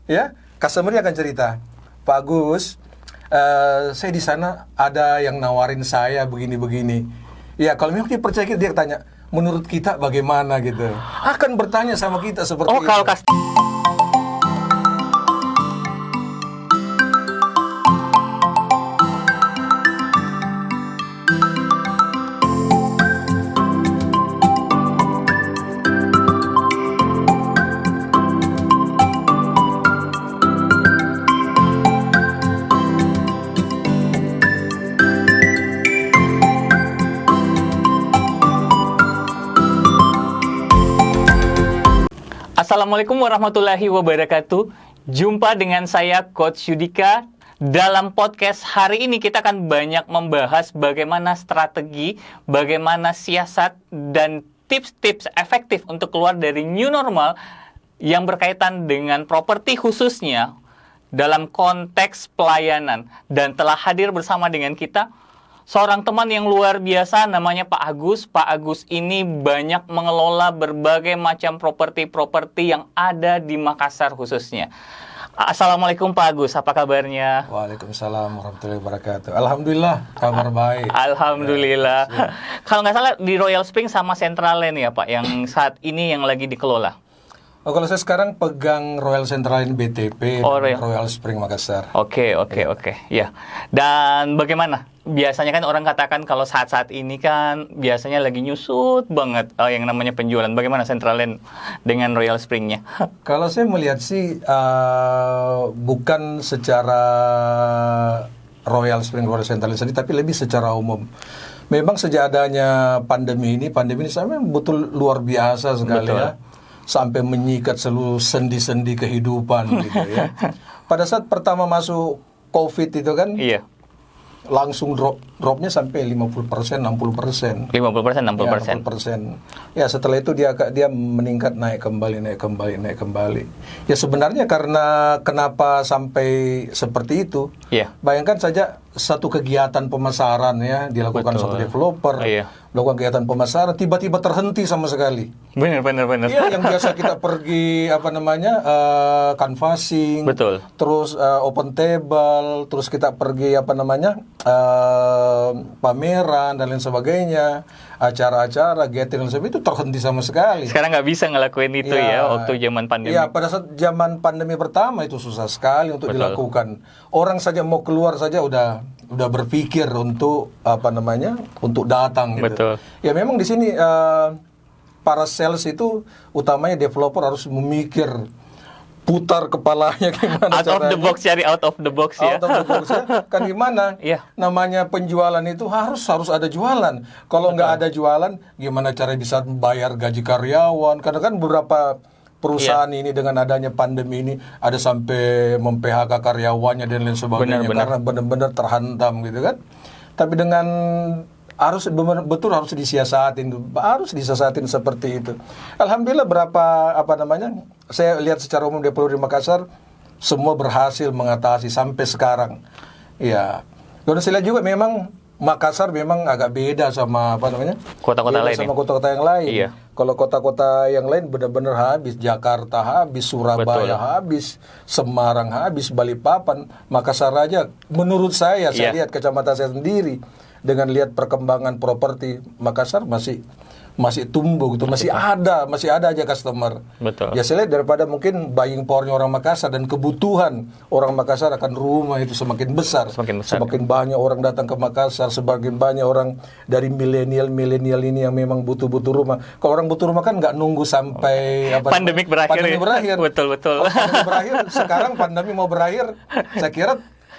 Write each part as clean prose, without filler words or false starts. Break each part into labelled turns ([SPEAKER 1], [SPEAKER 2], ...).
[SPEAKER 1] ya, customer akan cerita, Pak Agus, saya di sana ada yang nawarin saya begini-begini. Ya, kalau memang dia percaya kita, dia tanya, menurut kita bagaimana gitu. Akan bertanya sama kita seperti itu.
[SPEAKER 2] Kalau Assalamualaikum warahmatullahi wabarakatuh. Jumpa dengan saya Coach Yudika. Dalam podcast hari ini kita akan banyak membahas bagaimana strategi, bagaimana siasat dan tips-tips efektif untuk keluar dari new normal yang berkaitan dengan properti khususnya dalam konteks pelayanan. Dan telah hadir bersama dengan kita seorang teman yang luar biasa, namanya Pak Agus. Pak Agus ini banyak mengelola berbagai macam properti-properti yang ada di Makassar khususnya. Assalamualaikum Pak Agus, apa kabarnya?
[SPEAKER 1] Waalaikumsalam warahmatullahi wabarakatuh. Alhamdulillah, kabar baik.
[SPEAKER 2] Alhamdulillah. Kalau nggak salah di Royal Spring sama Central Land ya Pak, yang saat ini yang lagi dikelola.
[SPEAKER 1] Kalau saya sekarang pegang Royal Central Land BTP, Royal Spring Makassar.
[SPEAKER 2] Oke. Ya. Dan bagaimana? Biasanya kan orang katakan kalau saat-saat ini kan biasanya lagi nyusut banget yang namanya penjualan. Bagaimana Central Land dengan Royal Spring-nya?
[SPEAKER 1] Kalau saya melihat sih bukan secara Royal Central Land sendiri, tapi lebih secara umum. Memang sejak adanya pandemi ini sampai betul luar biasa sekali. Betul. Ya. Sampai menyikat seluruh sendi-sendi kehidupan gitu ya. Pada saat pertama masuk COVID itu kan, iya, langsung dropnya sampai 50%, 60%. 50%, 60%. Ya, setelah itu dia meningkat, naik kembali. Ya sebenarnya karena kenapa sampai seperti itu? Iya. Bayangkan saja satu kegiatan pemasaran ya dilakukan satu developer, melakukan kegiatan pemasaran tiba-tiba terhenti sama sekali. Benar. Iya, yang biasa kita pergi canvassing, betul. Terus open table, terus kita pergi pameran dan lain sebagainya, acara-acara gathering dan sebagainya, itu terhenti sama sekali. Sekarang nggak bisa ngelakuin itu ya waktu zaman pandemi. Ya, pada saat zaman pandemi pertama itu susah sekali untuk dilakukan. Orang saja mau keluar saja udah berpikir untuk untuk datang gitu. Betul. Ya memang di sini para sales itu utamanya developer harus memikir, putar kepalanya gimana
[SPEAKER 2] out of the box, cari out of the box ya.
[SPEAKER 1] Out of the box ya. Kan gimana? Namanya penjualan itu harus ada jualan. Kalau nggak ada jualan, gimana cara bisa membayar gaji karyawan? Karena kan beberapa perusahaan ini dengan adanya pandemi ini ada sampai memphk karyawannya dan lain sebagainya, karena benar-benar terhantam gitu kan. Tapi dengan harus disiasatin seperti itu. Alhamdulillah saya lihat secara umum developer di Makassar semua berhasil mengatasi sampai sekarang. Ya. Dan saya lihat juga memang Makassar memang agak beda sama kota-kota lain. Sama kota-kota yang lain. Iya. Kalau kota-kota yang lain benar-benar habis, Jakarta habis, Surabaya habis, Semarang habis, Balikpapan, Makassar aja. Menurut saya lihat kacamata saya sendiri dengan lihat perkembangan properti Makassar masih tumbuh gitu, masih ada aja customer. Betul. Ya saya lihat daripada mungkin buying powernya orang Makassar dan kebutuhan orang Makassar akan rumah itu semakin besar. Semakin banyak orang datang ke Makassar, semakin banyak orang dari milenial ini yang memang butuh rumah. Kalau orang butuh rumah kan nggak nunggu sampai
[SPEAKER 2] pandemi berakhir. Betul.
[SPEAKER 1] Kalau pandemi berakhir, sekarang pandemi mau berakhir, saya kira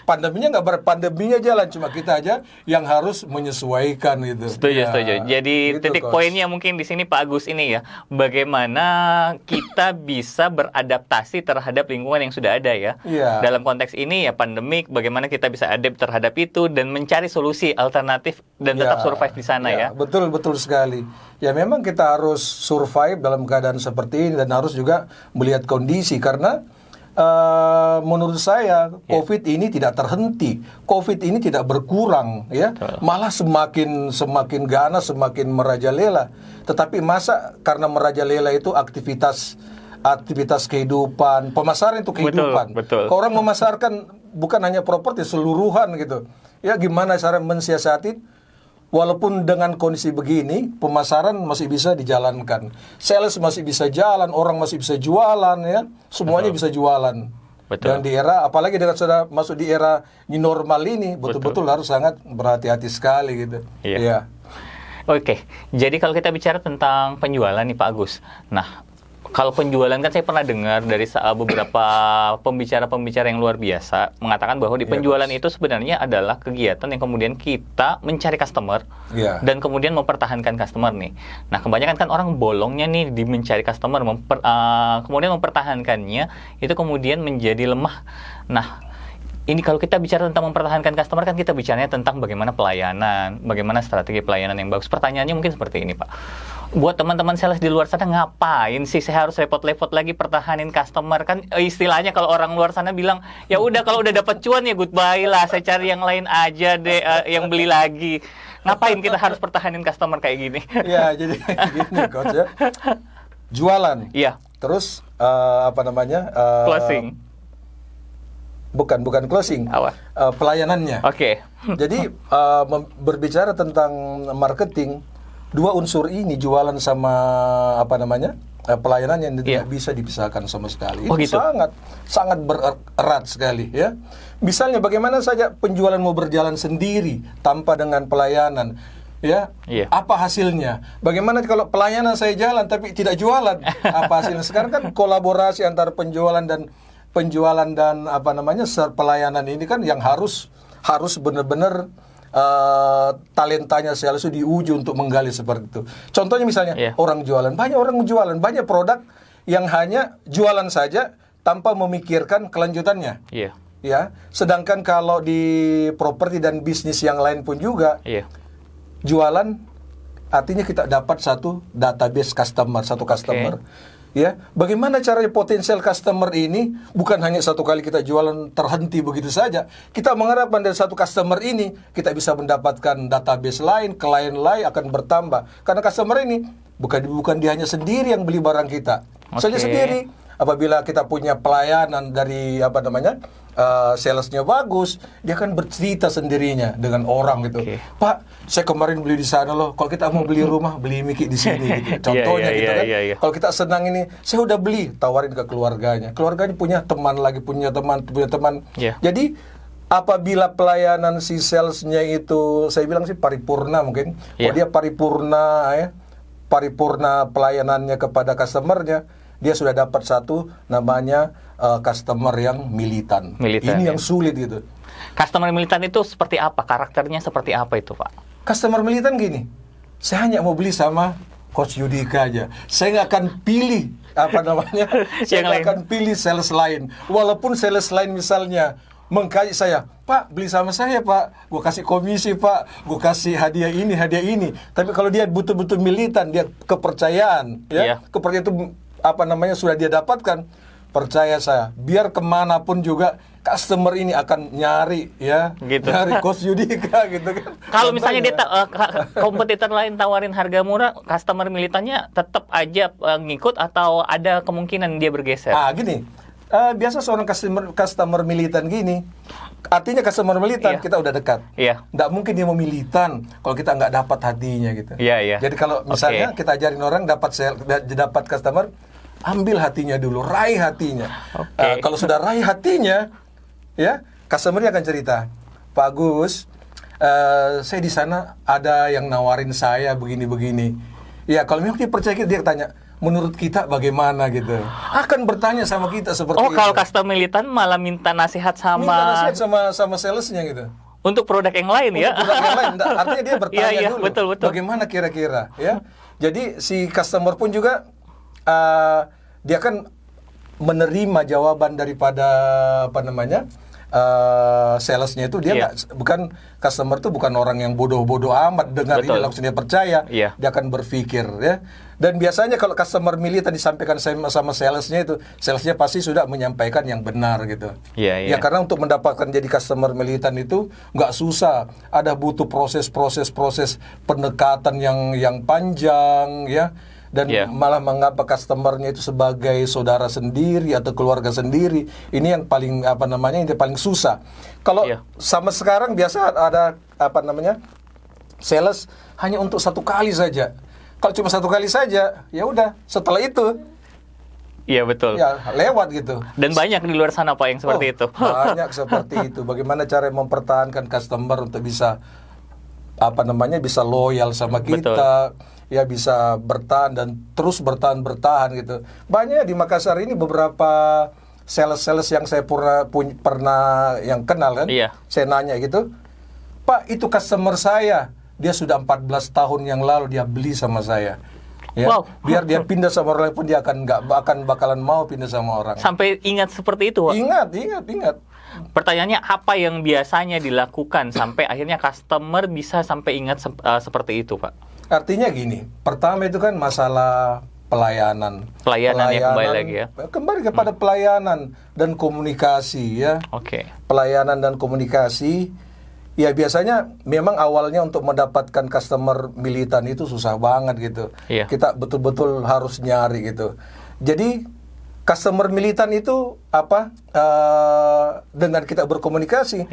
[SPEAKER 1] pandeminya jalan, cuma kita aja yang harus menyesuaikan gitu.
[SPEAKER 2] Setuju. Jadi gitu, titik poinnya mungkin di sini Pak Agus ini ya, bagaimana kita bisa beradaptasi terhadap lingkungan yang sudah ada ya. Dalam konteks ini ya pandemik, bagaimana kita bisa adapt terhadap itu dan mencari solusi alternatif dan tetap survive di sana ya.
[SPEAKER 1] Betul sekali. Ya memang kita harus survive dalam keadaan seperti ini dan harus juga melihat kondisi, karena menurut saya COVID ini tidak terhenti, COVID ini tidak berkurang, ya, malah semakin ganas, semakin merajalela. Tetapi masa karena merajalela itu aktivitas aktivitas kehidupan. Pemasaran itu kehidupan.
[SPEAKER 2] Betul.
[SPEAKER 1] Kalau orang memasarkan bukan hanya properti, seluruhan gitu. Ya gimana cara mensiasati, walaupun dengan kondisi begini, pemasaran masih bisa dijalankan. Sales masih bisa jalan, orang masih bisa jualan ya. Semuanya bisa jualan.
[SPEAKER 2] Betul.
[SPEAKER 1] Dan di era, apalagi dengan sudah masuk di era new normal ini, betul-betul harus sangat berhati-hati sekali gitu.
[SPEAKER 2] Iya.
[SPEAKER 1] Ya.
[SPEAKER 2] Oke, jadi kalau kita bicara tentang penjualan nih Pak Agus. Nah, kalau penjualan kan saya pernah dengar dari beberapa pembicara-pembicara yang luar biasa mengatakan bahwa di penjualan itu sebenarnya adalah kegiatan yang kemudian kita mencari customer dan kemudian mempertahankan customer nih. Nah, kebanyakan kan orang bolongnya nih di mencari customer, kemudian mempertahankannya itu kemudian menjadi lemah. Nah, ini kalau kita bicara tentang mempertahankan customer kan kita bicaranya tentang bagaimana pelayanan, bagaimana strategi pelayanan yang bagus. Pertanyaannya mungkin seperti ini, Pak. Buat teman-teman sales di luar sana, ngapain sih saya harus repot-repot lagi pertahanin customer? Kan istilahnya kalau orang luar sana bilang, ya udah kalau udah dapat cuan ya goodbye lah, saya cari yang lain aja deh yang beli lagi. Ngapain kita harus pertahanin customer kayak gini?
[SPEAKER 1] Ya, jadi gini Coach ya. Jualan.
[SPEAKER 2] Iya.
[SPEAKER 1] Terus
[SPEAKER 2] Closing.
[SPEAKER 1] Bukan closing.
[SPEAKER 2] Apa?
[SPEAKER 1] Pelayanannya.
[SPEAKER 2] Oke.
[SPEAKER 1] Jadi berbicara tentang marketing, dua unsur ini, jualan sama pelayanan yang tidak bisa dipisahkan sama sekali.
[SPEAKER 2] Oh,
[SPEAKER 1] Itu
[SPEAKER 2] gitu.
[SPEAKER 1] sangat bererat sekali ya. Misalnya bagaimana saja penjualan mau berjalan sendiri tanpa dengan pelayanan. Ya, apa hasilnya? Bagaimana kalau pelayanan saya jalan tapi tidak jualan? Apa hasilnya? Sekarang kan kolaborasi antara penjualan dan pelayanan ini kan yang harus benar-benar talentanya sales itu diuji untuk menggali seperti itu. Contohnya misalnya orang jualan, banyak produk yang hanya jualan saja tanpa memikirkan kelanjutannya.
[SPEAKER 2] Iya.
[SPEAKER 1] Ya, sedangkan kalau di properti dan bisnis yang lain pun juga jualan artinya kita dapat satu database customer, customer. Ya, bagaimana caranya potensial customer ini bukan hanya satu kali kita jualan terhenti begitu saja. Kita mengharapkan dari satu customer ini kita bisa mendapatkan database lain, klien lain akan bertambah. Karena customer ini bukan dia hanya sendiri yang beli barang kita. Saja sendiri. Apabila kita punya pelayanan dari salesnya bagus, dia akan bercerita sendirinya dengan orang gitu. Pak, saya kemarin beli di sana loh. Kalau kita mau beli rumah, beli Miki di sini gitu. Contohnya gitu kan. Kalau kita senang ini, saya udah beli, tawarin ke keluarganya. Keluarganya punya teman lagi, punya teman. Jadi apabila pelayanan si salesnya itu, saya bilang sih paripurna mungkin. Kalau dia paripurna pelayanannya kepada customernya, dia sudah dapat satu namanya customer yang militan. Ini yang sulit gitu.
[SPEAKER 2] Customer militan itu seperti apa? Karakternya seperti apa itu, Pak?
[SPEAKER 1] Customer militan gini, saya hanya mau beli sama Coach Yudika aja. Saya nggak akan pilih saya nggak akan pilih sales lain. Walaupun sales lain misalnya mengkaji saya, Pak beli sama saya Pak, gue kasih komisi Pak, gue kasih hadiah ini. Tapi kalau dia betul-betul militan, dia kepercayaan, kepercayaan itu sudah dia dapatkan, percaya saya, biar kemanapun juga customer ini akan nyari nyari Coach Yudika gitu kan.
[SPEAKER 2] Kalau misalnya dia kompetitor lain tawarin harga murah, customer militannya tetap aja ngikut atau ada kemungkinan dia bergeser?
[SPEAKER 1] Gini, biasa seorang customer militan gini, artinya customer militan kita udah dekat. Nggak mungkin dia mau militan kalau kita nggak dapat hatinya gitu. Jadi kalau misalnya kita ajarin orang dapat customer, ambil hatinya dulu, raih hatinya. Kalau sudah raih hatinya, customernya akan cerita, Pak Agus, saya di sana ada yang nawarin saya begini-begini. Ya kalau memang dia percaya, dia tanya, menurut kita bagaimana gitu. Akan bertanya sama kita seperti itu.
[SPEAKER 2] Kalau customer militan malah minta nasihat sama
[SPEAKER 1] salesnya gitu.
[SPEAKER 2] Untuk produk yang lain
[SPEAKER 1] Produk yang lain. Artinya dia bertanya dulu,
[SPEAKER 2] betul.
[SPEAKER 1] Bagaimana kira-kira ya. Jadi si customer pun juga dia kan menerima jawaban daripada salesnya itu. Dia bukan customer itu bukan orang yang bodoh-bodoh amat dengar ini langsung dia percaya. Dia akan berpikir ya. Dan biasanya kalau customer militan disampaikan sama salesnya itu, salesnya pasti sudah menyampaikan yang benar gitu. Ya karena untuk mendapatkan jadi customer militan itu nggak susah. Ada butuh proses pendekatan yang panjang ya. dan malah menganggap customernya itu sebagai saudara sendiri atau keluarga sendiri. Ini yang paling yang paling susah. Kalau sama sekarang biasa ada sales hanya untuk satu kali saja. Kalau cuma satu kali saja, ya udah. Setelah itu,
[SPEAKER 2] iya betul.
[SPEAKER 1] ya lewat gitu.
[SPEAKER 2] Dan banyak di luar sana Pak yang seperti itu.
[SPEAKER 1] Banyak seperti itu. Bagaimana cara mempertahankan customer untuk bisa bisa loyal sama kita, ya bisa bertahan dan terus bertahan gitu. Banyak di Makassar ini beberapa sales yang saya pernah yang kenal kan.
[SPEAKER 2] Iya.
[SPEAKER 1] Saya nanya gitu, Pak, itu customer saya, dia sudah 14 tahun yang lalu dia beli sama saya. Ya, biar dia pindah sama orang lain pun dia bakalan mau pindah sama orang.
[SPEAKER 2] Sampai ingat seperti itu, Pak?
[SPEAKER 1] Ingat.
[SPEAKER 2] Pertanyaannya apa yang biasanya dilakukan sampai akhirnya customer bisa sampai ingat seperti itu, Pak?
[SPEAKER 1] Artinya gini, pertama itu kan masalah pelayanan.
[SPEAKER 2] Pelayanannya kembali lagi ya.
[SPEAKER 1] Kembali kepada pelayanan dan komunikasi ya.
[SPEAKER 2] Oke.
[SPEAKER 1] Pelayanan dan komunikasi. Ya biasanya memang awalnya untuk mendapatkan customer militan itu susah banget gitu.
[SPEAKER 2] Iya.
[SPEAKER 1] Kita betul-betul harus nyari gitu. Jadi customer militan itu dengan kita berkomunikasi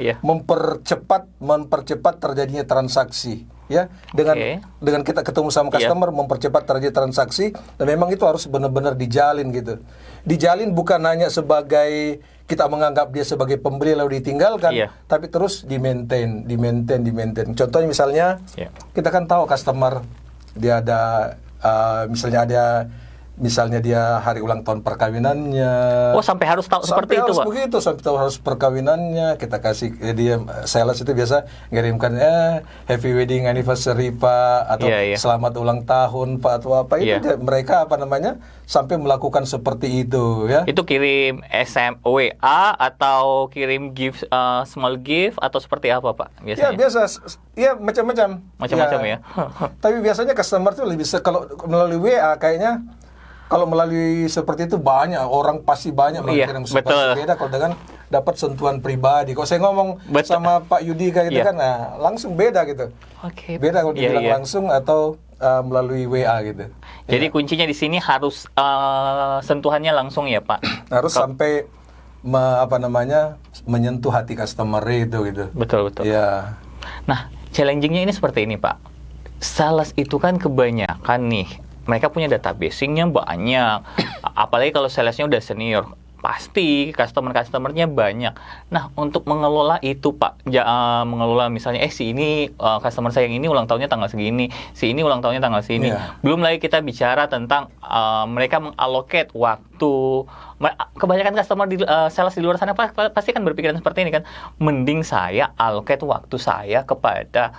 [SPEAKER 1] mempercepat terjadinya transaksi ya. Dengan kita ketemu sama customer mempercepat terjadi transaksi, dan memang itu harus benar-benar dijalin gitu. Dijalin bukan hanya sebagai kita menganggap dia sebagai pembeli lalu ditinggalkan, tapi terus di-maintain. Contohnya misalnya kita kan tahu customer dia ada misalnya dia hari ulang tahun perkawinannya.
[SPEAKER 2] Oh, sampai harus tahu seperti itu, Pak?
[SPEAKER 1] Sampai tahu harus perkawinannya. Kita kasih dia, sales itu biasa ngirimkan happy wedding anniversary Pak, atau selamat ulang tahun Pak, atau apa itu mereka sampai melakukan seperti itu ya.
[SPEAKER 2] Itu kirim WA atau kirim gift, small gift atau seperti apa Pak biasanya?
[SPEAKER 1] Ya biasa, ya macam-macam.
[SPEAKER 2] Macam-macam ya.
[SPEAKER 1] Tapi biasanya customer tuh lebih kalau melalui WA kayaknya. Kalau melalui seperti itu orang pasti banyak mengirim sesuatu. Beda kalau dengan dapat sentuhan pribadi. Kalau saya ngomong sama Pak Yudika gitu kan, langsung beda gitu. Beda kalau dibilang langsung atau melalui WA gitu.
[SPEAKER 2] Jadi kuncinya di sini harus sentuhannya langsung ya Pak.
[SPEAKER 1] Harus sampai menyentuh hati customer itu gitu.
[SPEAKER 2] Betul. Ya. Nah, challenging-nya ini seperti ini Pak. Sales itu kan kebanyakan nih. Mereka punya databasing-nya banyak. Apalagi kalau salesnya udah senior, pasti customer-customernya banyak. Nah, untuk mengelola itu Pak, mengelola misalnya si ini customer saya yang ini ulang tahunnya tanggal segini, si ini ulang tahunnya tanggal segini. Belum lagi kita bicara tentang mereka mengallocate waktu. Kebanyakan customer sales di luar sana pasti kan berpikiran seperti ini kan. Mending saya allocate waktu saya kepada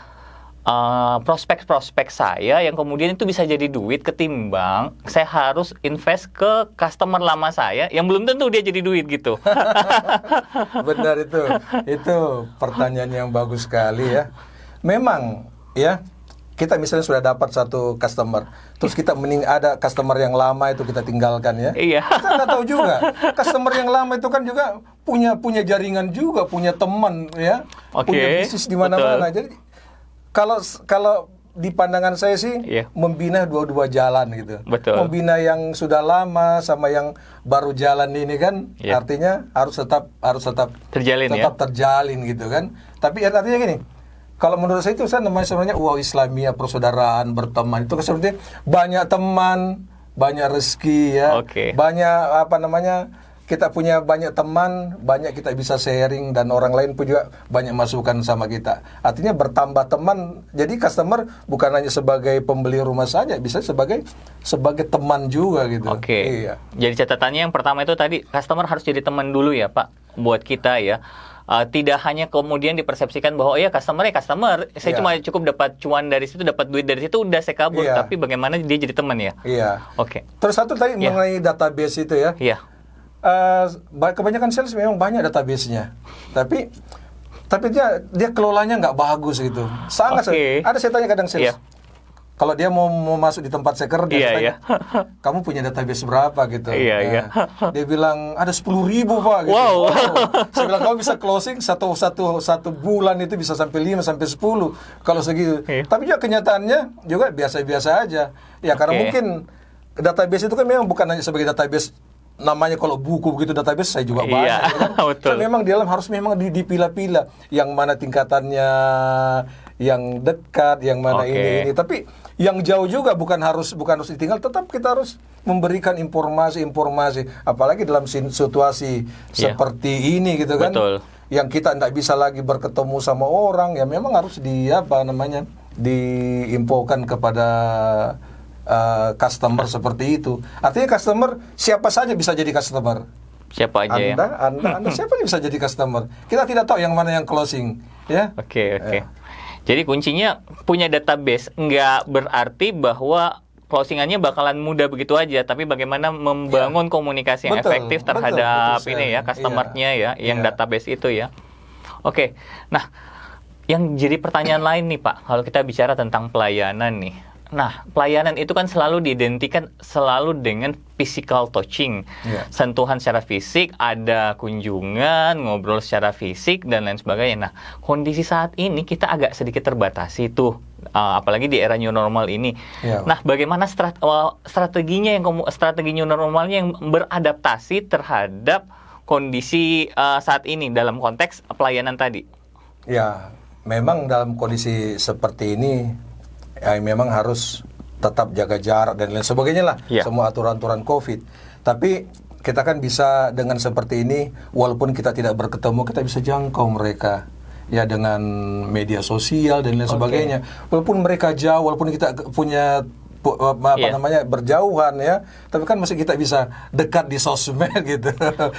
[SPEAKER 2] prospek-prospek saya yang kemudian itu bisa jadi duit, ketimbang saya harus invest ke customer lama saya yang belum tentu dia jadi duit gitu.
[SPEAKER 1] Benar itu pertanyaan yang bagus sekali ya. Memang ya, kita misalnya sudah dapat satu customer, terus kita ada customer yang lama itu kita tinggalkan ya.
[SPEAKER 2] Iya.
[SPEAKER 1] Kita nggak tahu juga, customer yang lama itu kan juga punya jaringan juga, punya teman ya, punya bisnis di mana-mana. Jadi kalau di pandangan saya sih membina dua-dua jalan gitu.
[SPEAKER 2] Betul.
[SPEAKER 1] Membina yang sudah lama sama yang baru jalan ini kan, artinya harus tetap
[SPEAKER 2] terjalin
[SPEAKER 1] terjalin gitu kan. Tapi artinya gini, kalau menurut saya itu namanya sebenarnya Islamiyah, persaudaraan, berteman. Itu seperti banyak teman, banyak rezeki ya. Banyak kita punya banyak teman, banyak kita bisa sharing, dan orang lain pun juga banyak masukan sama kita. Artinya bertambah teman, jadi customer bukan hanya sebagai pembeli rumah saja, bisa sebagai teman juga gitu.
[SPEAKER 2] Iya. Jadi catatannya yang pertama itu tadi, customer harus jadi teman dulu ya Pak, buat kita ya. Tidak hanya kemudian dipersepsikan bahwa customer, saya cuma cukup dapat cuan dari situ, dapat duit dari situ, udah saya kabur. Tapi bagaimana dia jadi teman ya?
[SPEAKER 1] Iya. Terus satu tadi mengenai database itu ya.
[SPEAKER 2] Iya.
[SPEAKER 1] Kebanyakan sales memang banyak database-nya, tapi dia kelolanya nggak bagus gitu. Sangat. Ada saya tanya kadang sales, kalau dia mau masuk di tempat saya kerja, saya tanya, kamu punya database berapa gitu? Dia bilang ada 10.000 Pak. Gitu.
[SPEAKER 2] Wow.
[SPEAKER 1] Saya bilang kamu bisa closing satu bulan itu bisa sampai 5 sampai 10 kalau segitu. Tapi juga kenyataannya juga biasa-biasa aja. Ya karena mungkin database itu kan memang bukan hanya sebagai database namanya, kalau buku begitu database saya juga banyak.
[SPEAKER 2] Iya,
[SPEAKER 1] Gitu kan.
[SPEAKER 2] betul.
[SPEAKER 1] Kan memang di dalam harus memang dipilah-pilah yang mana tingkatannya yang dekat, yang mana
[SPEAKER 2] Oke.
[SPEAKER 1] ini. Tapi yang jauh juga bukan harus ditinggal, tetap kita harus memberikan informasi, apalagi dalam situasi
[SPEAKER 2] Iya.
[SPEAKER 1] seperti ini gitu kan.
[SPEAKER 2] Betul.
[SPEAKER 1] Yang kita tidak bisa lagi berketemu sama orang, ya memang harus diinfokan kepada customer seperti itu. Artinya customer siapa saja bisa jadi customer.
[SPEAKER 2] Siapa aja ya?
[SPEAKER 1] Anda siapa yang bisa jadi customer? Kita tidak tahu yang mana yang closing, ya.
[SPEAKER 2] Oke.
[SPEAKER 1] Ya.
[SPEAKER 2] Jadi kuncinya punya database nggak berarti bahwa closingannya bakalan mudah begitu aja, tapi bagaimana membangun komunikasi yang
[SPEAKER 1] Betul,
[SPEAKER 2] efektif
[SPEAKER 1] betul
[SPEAKER 2] terhadap ini
[SPEAKER 1] sekali.
[SPEAKER 2] ya, customer-nya ya, yang
[SPEAKER 1] Iya.
[SPEAKER 2] database itu ya. Oke. Nah, yang jadi pertanyaan lain nih Pak, kalau kita bicara tentang pelayanan nih. Nah, pelayanan itu kan selalu diidentikan selalu dengan physical touching.
[SPEAKER 1] Iya.
[SPEAKER 2] Sentuhan secara fisik, ada kunjungan, ngobrol secara fisik, dan lain sebagainya. Nah, kondisi saat ini kita agak sedikit terbatasi tuh, apalagi di era new normal ini.
[SPEAKER 1] Iya.
[SPEAKER 2] Nah, bagaimana strategi new normalnya yang beradaptasi terhadap kondisi saat ini dalam konteks pelayanan tadi?
[SPEAKER 1] Ya, memang dalam kondisi seperti ini ya memang harus tetap jaga jarak dan lain sebagainya lah,
[SPEAKER 2] Ya.
[SPEAKER 1] semua aturan-aturan COVID. Tapi kita kan bisa dengan seperti ini, walaupun kita tidak berketemu, kita bisa jangkau mereka ya dengan media sosial dan lain sebagainya. Walaupun mereka jauh, walaupun kita punya
[SPEAKER 2] Iya.
[SPEAKER 1] berjauhan ya, tapi kan masih kita bisa dekat di sosmed gitu.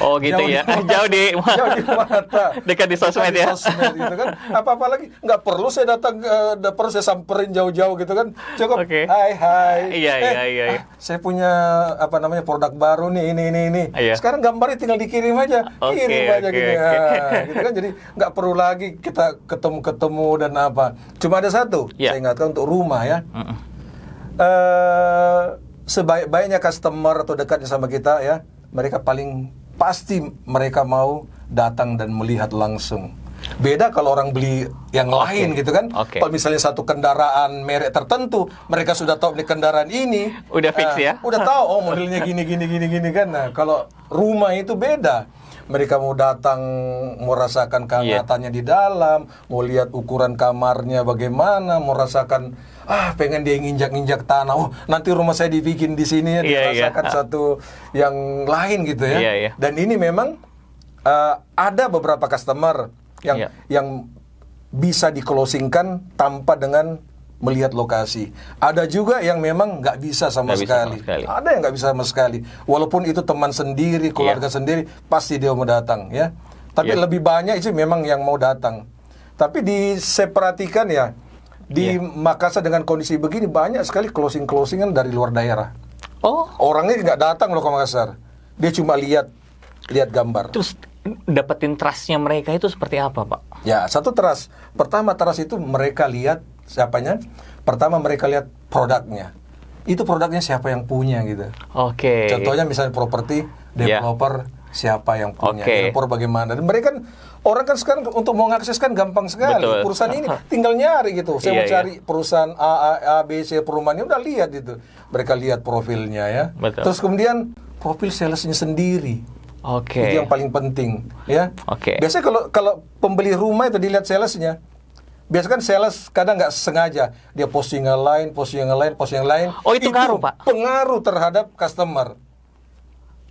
[SPEAKER 2] Oh gitu ya, jauh di
[SPEAKER 1] jauh di mata,
[SPEAKER 2] dekat di sosmed
[SPEAKER 1] Dekat
[SPEAKER 2] ya.
[SPEAKER 1] di sosmed gitu kan. Apa lagi nggak perlu saya datang, nggak perlu saya samperin jauh-jauh gitu kan. Cukup
[SPEAKER 2] Oke.
[SPEAKER 1] hai.
[SPEAKER 2] Iya.
[SPEAKER 1] Saya punya produk baru nih, ini.
[SPEAKER 2] Iya.
[SPEAKER 1] Sekarang gambarnya tinggal dikirim aja,
[SPEAKER 2] Oke,
[SPEAKER 1] kirim aja
[SPEAKER 2] oke,
[SPEAKER 1] gini.
[SPEAKER 2] oke.
[SPEAKER 1] Gitu kan, jadi nggak perlu lagi kita ketemu dan apa. Cuma ada satu,
[SPEAKER 2] Iya.
[SPEAKER 1] saya ingatkan untuk rumah ya. Sebaik-baiknya customer atau dekatnya sama kita ya, mereka paling pasti mereka mau datang dan melihat langsung. Beda kalau orang beli yang lain gitu kan.
[SPEAKER 2] Oke.
[SPEAKER 1] Kalau misalnya satu kendaraan merek tertentu, mereka sudah tahu nih kendaraan ini.
[SPEAKER 2] Udah fix ya?
[SPEAKER 1] Udah tahu, oh modelnya gini kan. Nah, kalau rumah itu beda. Mereka mau datang, mau rasakan kehangatannya di dalam, mau lihat ukuran kamarnya bagaimana, mau rasakan, pengen dia nginjak-nginjak tanah. Oh, nanti rumah saya dibikin di sini ya,
[SPEAKER 2] Iya.
[SPEAKER 1] dirasakan satu yang lain gitu ya.
[SPEAKER 2] Iya.
[SPEAKER 1] Dan ini memang ada beberapa customer
[SPEAKER 2] Iya.
[SPEAKER 1] yang bisa di-closingkan tanpa dengan melihat lokasi. Ada juga yang memang nggak bisa sama
[SPEAKER 2] Nggak bisa
[SPEAKER 1] sekali.
[SPEAKER 2] sama sekali.
[SPEAKER 1] Ada yang nggak bisa sama sekali. Walaupun itu teman sendiri, keluarga sendiri, pasti dia mau datang ya. Tapi
[SPEAKER 2] Iya.
[SPEAKER 1] lebih banyak itu memang yang mau datang. Tapi diseperhatikan ya, di Makassar dengan kondisi begini banyak sekali closing-closingan dari luar daerah.
[SPEAKER 2] Oh,
[SPEAKER 1] Orangnya nggak datang loh ke Makassar. Dia cuma lihat gambar.
[SPEAKER 2] terus dapetin trust-nya mereka itu seperti apa, Pak?
[SPEAKER 1] Ya, satu trust. Pertama trust itu mereka lihat siapanya. Pertama mereka lihat produknya. Itu produknya siapa yang punya gitu.
[SPEAKER 2] Oke.
[SPEAKER 1] Contohnya misalnya properti, developer siapa yang punya,
[SPEAKER 2] Oke.
[SPEAKER 1] developer bagaimana. Dan mereka kan orang kan sekarang untuk mau mengakses kan gampang sekali.
[SPEAKER 2] Betul.
[SPEAKER 1] Perusahaan ini tinggal nyari gitu. Saya
[SPEAKER 2] Iya,
[SPEAKER 1] mau cari perusahaan A, B, C perumahannya udah lihat itu. Mereka lihat profilnya ya.
[SPEAKER 2] Betul.
[SPEAKER 1] Terus kemudian profil salesnya sendiri.
[SPEAKER 2] Oke.
[SPEAKER 1] Itu yang paling penting, ya.
[SPEAKER 2] Oke.
[SPEAKER 1] Biasanya kalau pembeli rumah itu dilihat salesnya. Biasanya kan sales kadang nggak sengaja dia posting yang lain.
[SPEAKER 2] Oh, itu ngaruh, Pak?
[SPEAKER 1] Pengaruh terhadap customer.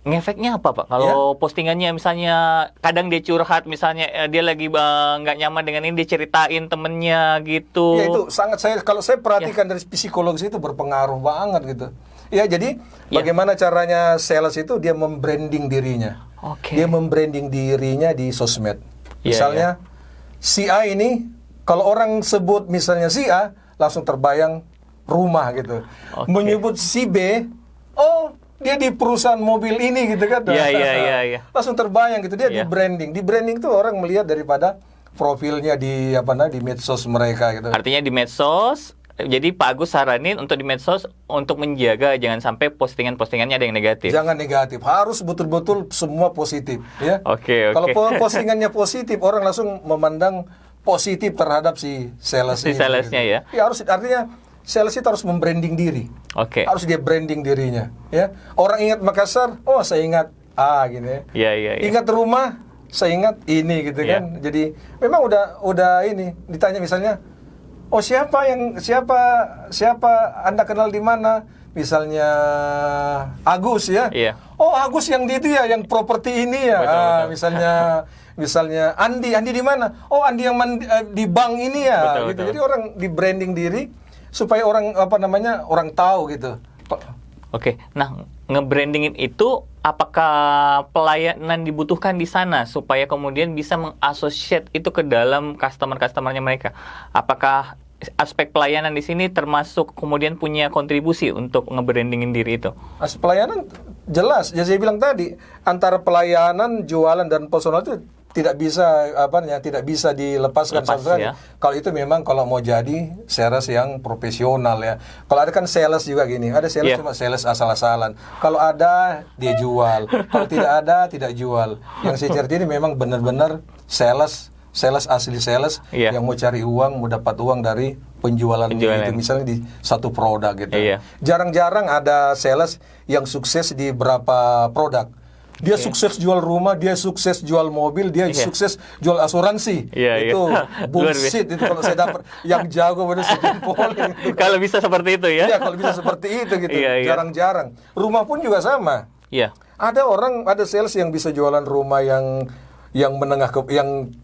[SPEAKER 2] Ngefeknya apa, Pak? Kalau postingannya misalnya kadang dia curhat, misalnya dia lagi nggak nyaman dengan ini, dia ceritain temennya gitu.
[SPEAKER 1] Ya itu sangat kalau saya perhatikan dari psikologis itu berpengaruh banget gitu. Ya jadi bagaimana caranya sales itu dia membranding dirinya.
[SPEAKER 2] Oke.
[SPEAKER 1] Dia membranding dirinya di sosmed.
[SPEAKER 2] Iya,
[SPEAKER 1] Misalnya si A ini kalau orang sebut misalnya si A langsung terbayang rumah gitu.
[SPEAKER 2] Oke.
[SPEAKER 1] Menyebut si B, oh dia di perusahaan mobil ini gitu kan.
[SPEAKER 2] Iya.
[SPEAKER 1] Langsung terbayang gitu dia
[SPEAKER 2] Iya.
[SPEAKER 1] di branding. Di branding tuh orang melihat daripada profilnya di di medsos mereka gitu.
[SPEAKER 2] Artinya di medsos. Jadi Pak Agus saranin untuk di medsos untuk menjaga jangan sampai postingan-postingannya ada yang negatif.
[SPEAKER 1] Jangan negatif, harus betul-betul semua positif ya.
[SPEAKER 2] Oke.
[SPEAKER 1] Kalau postingannya positif, orang langsung memandang positif terhadap si sales
[SPEAKER 2] Si
[SPEAKER 1] ini,
[SPEAKER 2] salesnya
[SPEAKER 1] gitu.
[SPEAKER 2] ya.
[SPEAKER 1] Ya harus, artinya sales itu harus membranding diri.
[SPEAKER 2] Oke.
[SPEAKER 1] Harus dia branding dirinya, ya. Orang ingat Makassar, oh saya ingat gitu ya.
[SPEAKER 2] Iya, iya, iya.
[SPEAKER 1] Ingat rumah, saya ingat ini gitu
[SPEAKER 2] Iya.
[SPEAKER 1] kan. Jadi memang udah ini ditanya misalnya, oh siapa Anda kenal di mana? Misalnya Agus ya.
[SPEAKER 2] Iya.
[SPEAKER 1] Oh Agus yang di itu ya, yang properti ini ya.
[SPEAKER 2] Betul, betul.
[SPEAKER 1] Misalnya Andi di mana? Oh Andi yang di bank ini ya.
[SPEAKER 2] Betul,
[SPEAKER 1] Gitu.
[SPEAKER 2] betul.
[SPEAKER 1] Jadi orang di branding diri supaya orang orang tahu gitu.
[SPEAKER 2] Oke, nah nge-brandingin itu apakah pelayanan dibutuhkan di sana supaya kemudian bisa mengassociate itu ke dalam customer-customernya mereka? Apakah aspek pelayanan di sini termasuk kemudian punya kontribusi untuk nge-brandingin diri itu?
[SPEAKER 1] Aspek pelayanan jelas. Ya saya bilang tadi, antara pelayanan, jualan dan personal itu tidak bisa dilepaskan
[SPEAKER 2] Lepas,
[SPEAKER 1] sama sekali.
[SPEAKER 2] ya.
[SPEAKER 1] Kalau itu memang kalau mau jadi sales yang profesional ya. Kalau ada kan sales juga gini, ada sales
[SPEAKER 2] Yeah.
[SPEAKER 1] cuma sales asal-asalan. Kalau ada dia jual, kalau tidak ada tidak jual. Yang saya cerita ini memang benar-benar sales asli sales
[SPEAKER 2] Yeah.
[SPEAKER 1] yang mau cari uang, mau dapat uang dari penjualan
[SPEAKER 2] Penjualan.
[SPEAKER 1] itu, misalnya di satu produk gitu.
[SPEAKER 2] Iya.
[SPEAKER 1] Jarang-jarang ada sales yang sukses di berapa produk. Dia sukses jual rumah, dia sukses jual mobil, dia
[SPEAKER 2] Iya.
[SPEAKER 1] sukses jual asuransi.
[SPEAKER 2] Iya,
[SPEAKER 1] Itu
[SPEAKER 2] iya.
[SPEAKER 1] bullshit itu kalau saya dapat. Yang jago benar sejempolnya.
[SPEAKER 2] Kalau bisa seperti itu ya?
[SPEAKER 1] Iya, kalau bisa seperti itu gitu.
[SPEAKER 2] Iya, iya.
[SPEAKER 1] Jarang-jarang. Rumah pun juga sama.
[SPEAKER 2] Iya.
[SPEAKER 1] Ada sales yang bisa jualan rumah yang menengah ke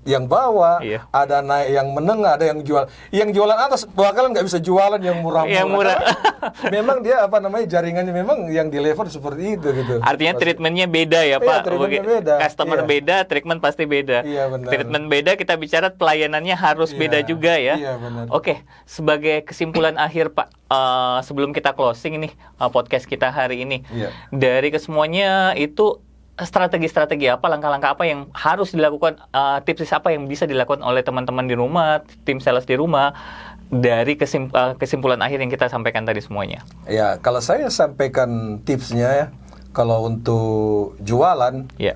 [SPEAKER 1] yang bawah,
[SPEAKER 2] Iya.
[SPEAKER 1] ada naik yang menengah, ada yang jual. Yang jualan atas bakalan nggak bisa jualan yang murah-murah.
[SPEAKER 2] Yang murah.
[SPEAKER 1] Karena memang dia jaringannya memang yang deliver seperti itu gitu.
[SPEAKER 2] Artinya treatmentnya beda ya
[SPEAKER 1] Iya,
[SPEAKER 2] Pak?
[SPEAKER 1] treatmentnya
[SPEAKER 2] Oke,
[SPEAKER 1] beda.
[SPEAKER 2] Customer
[SPEAKER 1] Iya.
[SPEAKER 2] beda, treatment pasti beda.
[SPEAKER 1] Iya, benar.
[SPEAKER 2] Treatment beda, kita bicara pelayanannya harus
[SPEAKER 1] Iya,
[SPEAKER 2] beda juga ya.
[SPEAKER 1] iya, benar.
[SPEAKER 2] Oke, sebagai kesimpulan akhir Pak, sebelum kita closing nih podcast kita hari ini,
[SPEAKER 1] Iya.
[SPEAKER 2] dari kesemuanya itu strategi-strategi apa, langkah-langkah apa yang harus dilakukan, tips apa yang bisa dilakukan oleh teman-teman di rumah, tim sales di rumah, dari kesimpulan akhir yang kita sampaikan tadi semuanya.
[SPEAKER 1] Ya, kalau saya sampaikan tipsnya ya, kalau untuk jualan
[SPEAKER 2] Ya,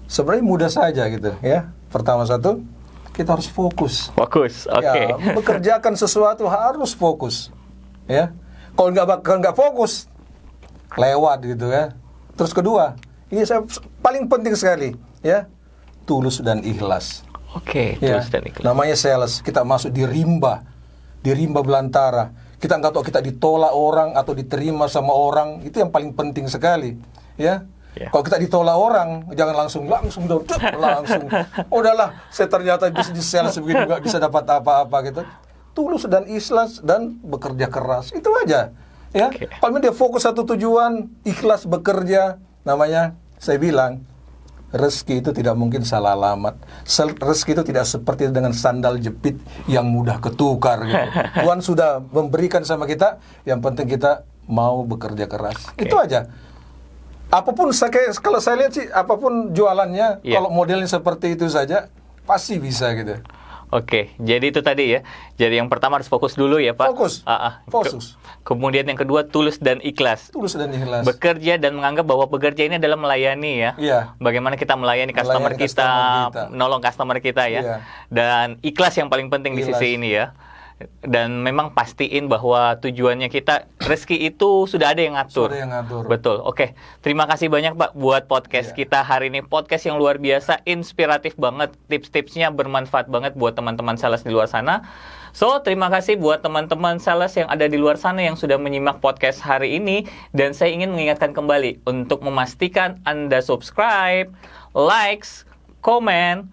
[SPEAKER 1] sebenarnya mudah saja gitu ya. Pertama satu, kita harus fokus.
[SPEAKER 2] fokus. Oke.
[SPEAKER 1] Ya, bekerjakan sesuatu harus fokus. Ya. Kalau nggak fokus, lewat gitu ya. Terus kedua, ini paling penting sekali ya, tulus dan ikhlas.
[SPEAKER 2] Oke,
[SPEAKER 1] Ya.
[SPEAKER 2] tulus dan ikhlas.
[SPEAKER 1] Namanya sales, kita masuk di rimba belantara. Kita nggak tahu kita ditolak orang atau diterima sama orang, itu yang paling penting sekali. Ya.
[SPEAKER 2] Ya.
[SPEAKER 1] Kalau kita ditolak orang, jangan langsung udahlah, saya ternyata di sales begini nggak bisa dapat apa-apa gitu. Tulus dan ikhlas dan bekerja keras, itu aja. Ya,
[SPEAKER 2] Oke.
[SPEAKER 1] paling dia fokus satu tujuan, ikhlas bekerja. Namanya, saya bilang, rezeki itu tidak mungkin salah alamat. Rezeki itu tidak seperti dengan sandal jepit yang mudah ketukar gitu. Tuhan sudah memberikan sama kita, yang penting kita mau bekerja keras.
[SPEAKER 2] Oke.
[SPEAKER 1] Itu aja. Kalau saya lihat sih, apapun jualannya,
[SPEAKER 2] Iya.
[SPEAKER 1] kalau modelnya seperti itu saja, pasti bisa gitu.
[SPEAKER 2] Oke, jadi itu tadi ya. Jadi yang pertama harus fokus dulu ya Pak.
[SPEAKER 1] Fokus. Fokus.
[SPEAKER 2] Kemudian yang kedua tulus dan ikhlas.
[SPEAKER 1] Tulus dan ikhlas.
[SPEAKER 2] Bekerja dan menganggap bahwa bekerja ini adalah melayani ya.
[SPEAKER 1] Iya.
[SPEAKER 2] Bagaimana kita melayani customer
[SPEAKER 1] Melayani
[SPEAKER 2] kita,
[SPEAKER 1] customer kita.
[SPEAKER 2] menolong customer kita ya.
[SPEAKER 1] Iya.
[SPEAKER 2] Dan ikhlas yang paling penting di
[SPEAKER 1] Ikhlas.
[SPEAKER 2] sisi ini ya. Dan memang pastiin bahwa tujuannya kita, rezeki itu sudah ada yang ngatur.
[SPEAKER 1] Sudah yang ngatur.
[SPEAKER 2] Betul. Oke, terima kasih banyak Pak buat podcast
[SPEAKER 1] Iya.
[SPEAKER 2] kita hari ini. Podcast yang luar biasa, inspiratif banget. Tips-tipsnya bermanfaat banget buat teman-teman sales di luar sana. So, terima kasih buat teman-teman sales yang ada di luar sana yang sudah menyimak podcast hari ini. Dan saya ingin mengingatkan kembali untuk memastikan Anda subscribe, likes, komen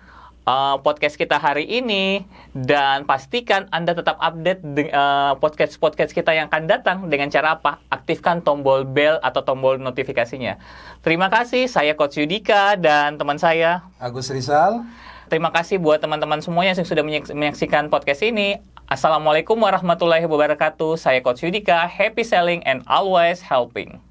[SPEAKER 2] podcast kita hari ini, dan pastikan Anda tetap update podcast-podcast kita yang akan datang dengan cara apa? Aktifkan tombol bell atau tombol notifikasinya. Terima kasih, saya Coach Yudika dan teman saya
[SPEAKER 1] Agus Rizal.
[SPEAKER 2] Terima kasih buat teman-teman semuanya yang sudah menyaksikan podcast ini. Assalamualaikum warahmatullahi wabarakatuh. Saya Coach Yudika, happy selling and always helping.